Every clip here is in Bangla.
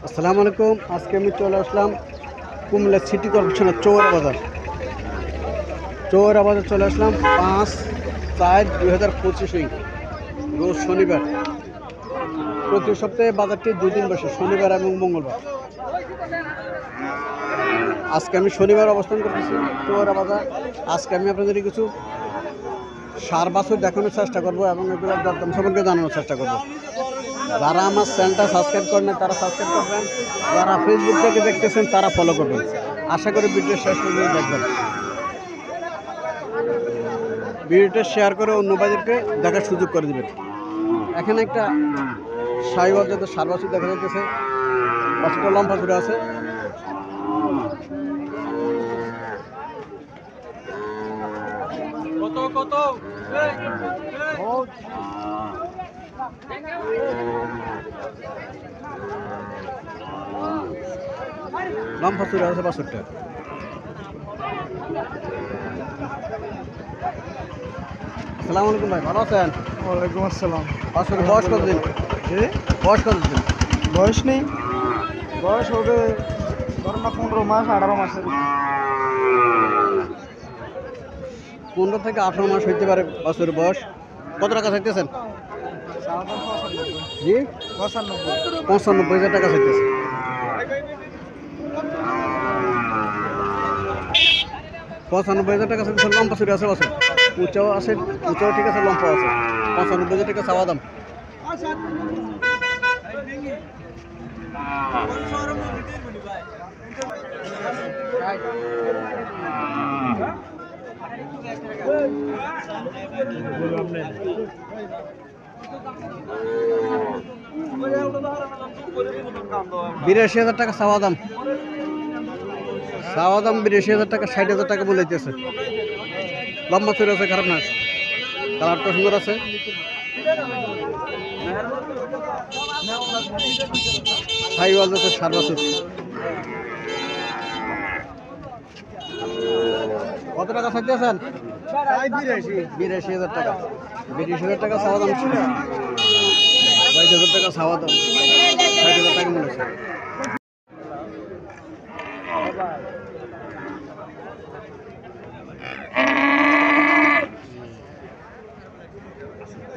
আসসালামু আলাইকুম। আজকে আমি চলে আসলাম কুমিল্লা সিটি কর্পোরেশনের চৌরা বাজার চলে আসলাম 5/4/2025 রোজ শনিবার। প্রতি সপ্তাহে বাজারটি দুদিন বসে, শনিবার এবং মঙ্গলবার। আজকে আমি শনিবার অবস্থান করতেছি চৌরা বাজার। আজকে আমি আপনাদের কিছু সার বাছুর দেখানোর চেষ্টা করবো এবং এগুলোর দরদাম সম্পর্কে জানানোর চেষ্টা করবো। যারা আমার চ্যানেলটা সাবস্ক্রাইব করেন তারা সাবস্ক্রাইব করবেন, যারা ফেসবুক থেকে দেখতেছেন তারা ফলো করবেন। আশা করি ভিডিও শেষ পর্যন্ত দেখবেন। ভিডিওটা শেয়ার করে অন্য বাজারকে দেখার সুযোগ করে দেবেন। এখানে একটা সাইওয়াল যাতে সার বাছুর দেখা যাইতেছে, বাছুরটা লম্বা জুড়ে আছে। কত লম্বা জুড়ে আছে বাছুরটা। আসসালামু আলাইকুম ভাই, ভালো আছেন? ওয়ালাইকুম আসসালাম। বাছুর বয়স কতদিন? বয়স কতদিন? বয়স নেই, বয়স হবে ধরো না 15 মাস 18 মাসের। 15 থেকে 18 মাস হইতে পারে বাছুরের বয়স। কত টাকা চাইতেছেন? জি, 95,000 টাকা চাইতেছে। 95,000 টাকা চাইতেছে। লম্বা চুরি আছে বাছুর, উঁচাও আছে, উঁচাও ঠিক আছে, লম্বা আছে। 95,000 টাকা চাওয়া দাম। বিরাশি হাজার টাকা চাওয়া দাম। 82,000 টাকা, 60,000 টাকা বলাইতেছে। লম্বা চুরি আছে, খারাপ না, কালারটা সুন্দর আছে। সাইওয়াল যাচ্ছে সার বাছুর। কত টাকা চাইতেছেন? 82,000 টাকা। 82,000 টাকা চাওয়া দাম ছিল। 22,000 টাকা চাওয়া দাম, 60,000 টাকা মনে হচ্ছে।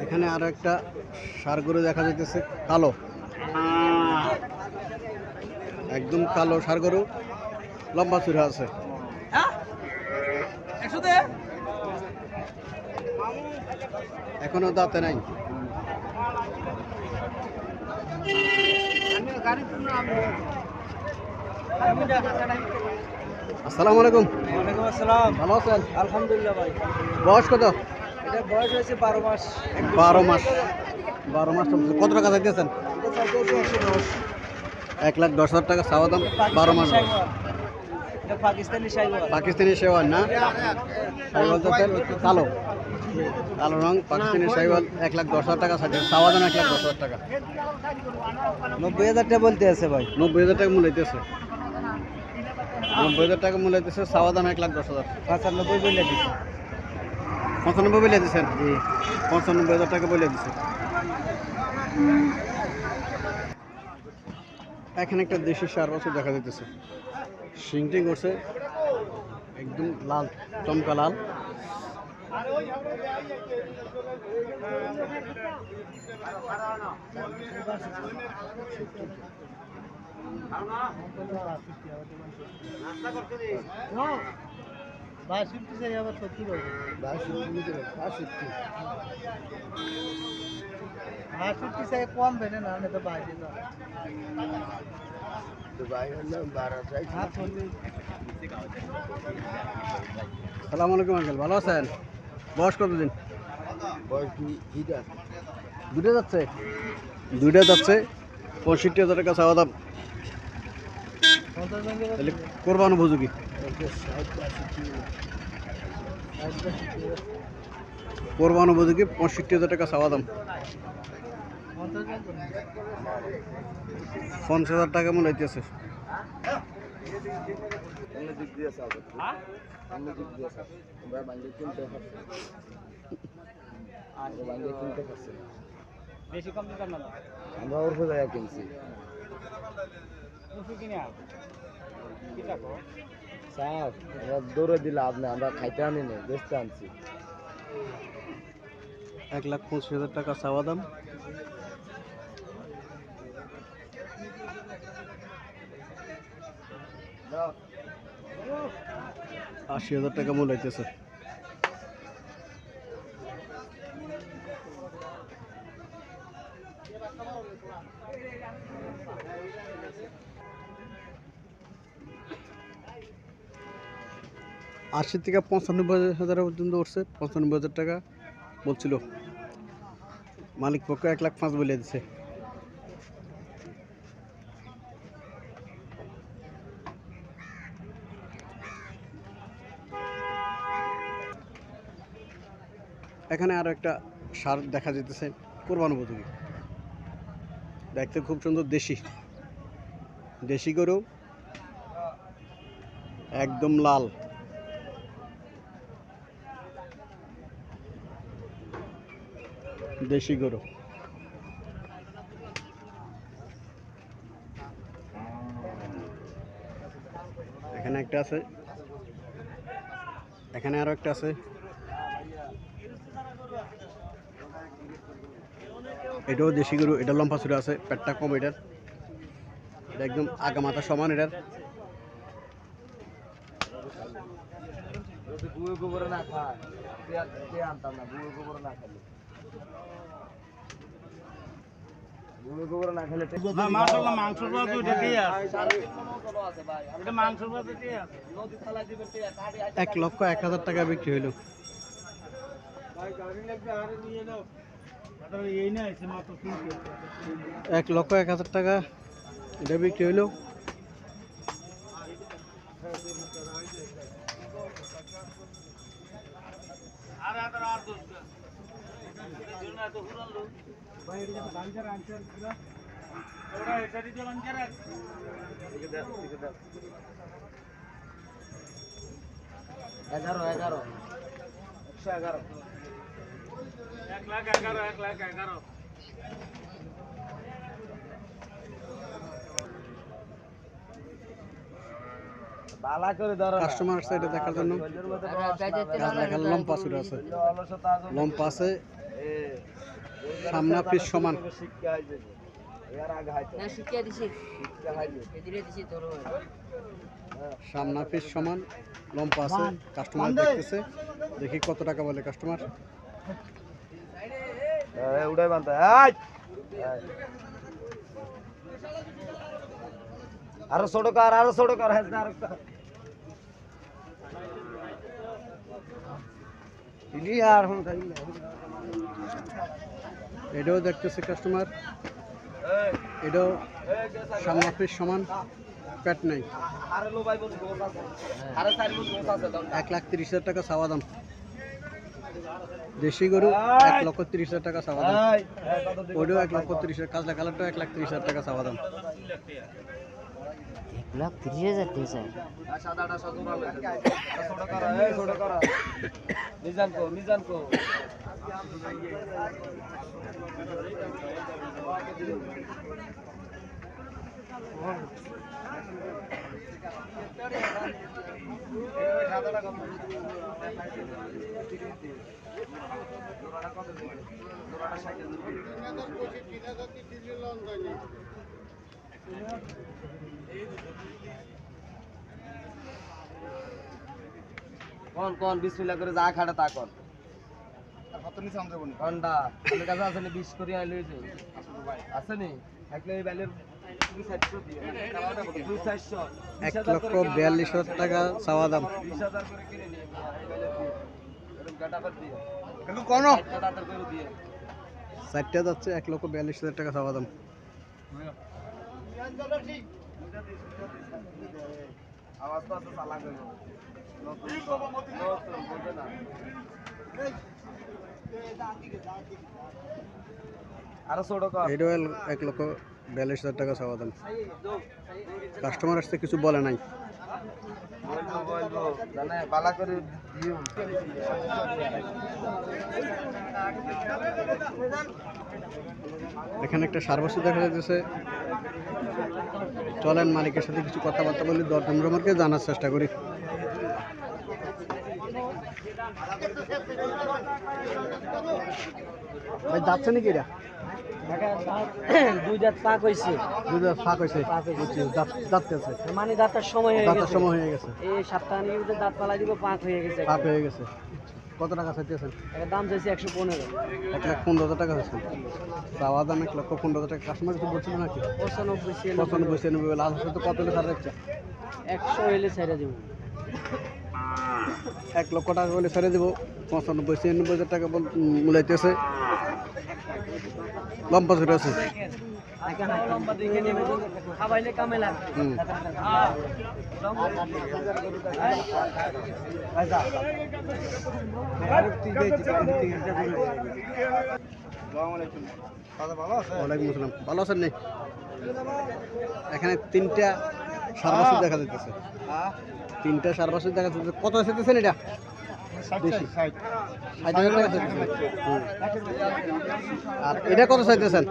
এখানে আরো একটা ষাঁড় গরু দেখা যাইতেছে, কালো, একদম কালো ষাঁড় গরু, লম্বা চূড়া আছে। এখনো দাঁতে নাই। আসসালামু আলাইকুম। ওয়ালাইকুম আসসালাম। ভালো আছেন? আলহামদুলিল্লাহ ভাই। বয়স কত? এটা বয়স হয়েছে 12 মাস। 12 মাস। 12 মাস চলছে। কত টাকা চাইতেছেন? 1,10,000 টাকা চাওয়া দাম। 12 মাস বয়স। এটা পাকিস্তানি শাইওয়াল। পাকিস্তানি শেওয়াল না? শাইওয়াল জাতের, কালো, কালো রং, পাকিস্তানি শাইওয়াল। 1,10,000 টাকা চাইছে, চাওয়া দাম 1,10,000 টাকা। 90,000 টাকা বলতে আছে ভাই। 90,000 টাকা মূল্য হইতেছে। 90,000 টাকা মূল্য হইতেছে, চাওয়া দাম 1,10,000। 95 বলে দিছে। 95 বলে দিচ্ছেন? জি। 95,000 টাকা বলে দিচ্ছে। এখানে একটা দেশি ষাঁড় বাছুর দেখা যাইতেছে, শিংটি করছে, একদম লাল, চমকা লাল। কম বেনে না তো বাইরে না। সালাম আলাইকুম আঙ্কেল, ভালো আছেন? বয়স কতদিন? দুটো যাচ্ছে। 65,000 টাকা চাওয়া দাম। তাহলে কোরবান উপযোগী। কোরবান উপযোগী 65,000 টাকা চাওয়া দাম। 50,000 টাকা মনে হইতেছে। বেশি কম দিতাম না। আমরা ওর জায়গা কিনছি। স্যার দৌড়ে দিলে আপনি আমরা খাইতে আনি না বেচতে আনছি 1,25,000 টাকা চাওয়া দাম। $80,000 টাকা মূল্য হইতেছে। আশি থেকে 95,000 পর্যন্ত উঠছে। 95,000 টাকা বলছিল, মালিক পক্ষ 1,05,000 বলে দিছে। এখানে আরো একটা ষাঁড় দেখা যেতেছে, কোরবান উপযোগী, দেখতে খুব সুন্দর, দেশি দেশি গরু, একদম লাল। দেশি গরু এখানে একটা আছে, এখানে আরো একটা আছে। এটাও দেশি গরু, এটা লম্বা চূড়া আছে, পেটটা কম এটার, এটা একদম আগা মাথা সমান এটার। যদি বুয়ে গোবরে না খায় আনতাম না, বুয়ে গোবরে না খাইলে বুয়ে গোবরে না খেলে মাশাআল্লাহ মাংসের বাদ ওইটাই আছে, এটা মাংসের বাদ ওইটাই আছে। 1,01,000 টাকা বিক্রি হইল। এই না আছে মাত্র 1,01,000 টাকা এটা বিক্রি হইল। আর দোস্ত এটা তো হুরালো ভাই, এটা তো গাঞ্জার আনসার পুরো ওরা এটারই তো আনসার আছে। 11 1,11,000 বালা করে ধরো কাস্টমার আসছে এটা দেখার জন্য। গাছ দেখার লম্পা চূড়া আছে, লম্পা আছে, সামনা পিস সমান। সামনা পিস সমান, লম্পা আছে। কাস্টমার দেখতেছে, দেখি কত টাকা বলে কাস্টমার। উড়াই বানতে আরো ছোট কর, আরো ছোট কর, হ্যাঁ আরেকটা আর হুন খাই না। এটাও দেখতেছে কাস্টমার, এটাও সামনা পিস সমান, পেট নাই। 1,30,000 টাকা চাওয়া দাম। দেশি গরু 1,30,000 টাকা চাওয়া দাম। ওটাও 1,30,000, কাজলা কালারটাও 1,30,000 টাকা চাওয়া দাম। 1,30,000 টাকা সাদাটা সজোরা ছোট কর, এই ছোট কর, মিজান কো কোন বিসমিল্লাহ করে যা খাটা তা কোন কোনটা আমার কাছে আছে নি 20 করে আইলো এই যে আছে নি থাকলে এই ভ্যালুর 2,400 দিয়ে 2,400 1,42,000 টাকা চাওয়া দাম। 20,000 করে কিনে নিয়ে এই ভ্যালুর দিয়ে এরকম কাটাবার দিয়ে কিন্তু কোন কাটার করে দিয়ে 4টা যাচ্ছে, 1,42,000 টাকা চাওয়া দাম। আওয়াজ তো আছে চালা গেল নতুন বোঝে না। আরো ছোট কর, এটাও 1,42,000 টাকা চাওয়া দাম। কাস্টমার আসতে কিছু বলে নাই। বলবো জানে বালা করে দিও। এখানে একটা সার বাছুর দেখা যাচ্ছে, চলেন মালিকের সাথে কিছু কথাবার্তা বলি, দরদাম সম্পর্কে জানার চেষ্টা করি। ভাই যাচ্ছে নাকি এটা? দুই দাঁত পাক হয়েছে, দুধ ফাঁক হয়েছে, ফাঁক হয়েছে। যাচ্ছে আছে, মানে দাঁতার সময় হয়ে দাঁতার গেছে। সময় হয়ে গেছে, এই সপ্তাহ নিয়ে দাঁত পালা দিব, পাক হয়ে গেছে। ফাঁক হয়ে গেছে। কত টাকা চাইতেছেন? এর দাম চাইছে 115। 1,15,000 টাকা হয়েছে। চাওয়া দাম 1,15,000 টাকা। কাস্টমার কিছু বলছিল নাকি? 95 95 লাল হাঁস তো কত হলে ছাড় রাখছে? 100 হইলে ছেড়ে দেব। 1 লক্ষ টাকা হলে ছেড়ে দেবো। 95-96,000 টাকা মূলাইতেছে। লম্বা ধরে আছে। লম্বা দেখে নেবে, খাবাইলে কামে লাগে। হুম। ওয়ালাইকুম আসসালাম, ভালো আছেন নি? এখানে 3টা সার বাছুর দেখা যাইতেছে। 3টা সার বাছুর দেখা যাচ্ছে। কত চাইতেছেন এটা? বেশি 60,000 টাকা চাইতেছেন। হুম। আর এটা কত চাইতেছেন?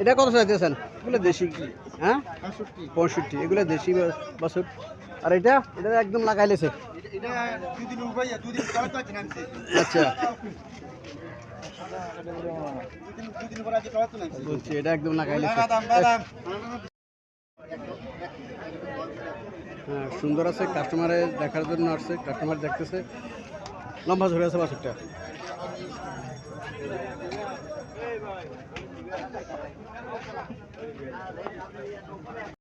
এটা কত চাইতেছেন? এগুলো দেশি কি? হ্যাঁ, 65। এগুলো দেশি বাছুর। আর এটা এটা একদম লাগাইলেছে। আচ্ছা, বলছি এটা একদম লাগাইলেছে। হ্যাঁ, সুন্দর আছে। কাস্টমারে দেখার জন্য আসছে, কাস্টমার দেখতেছে। লম্বা ধরে আছে বাছুরটা।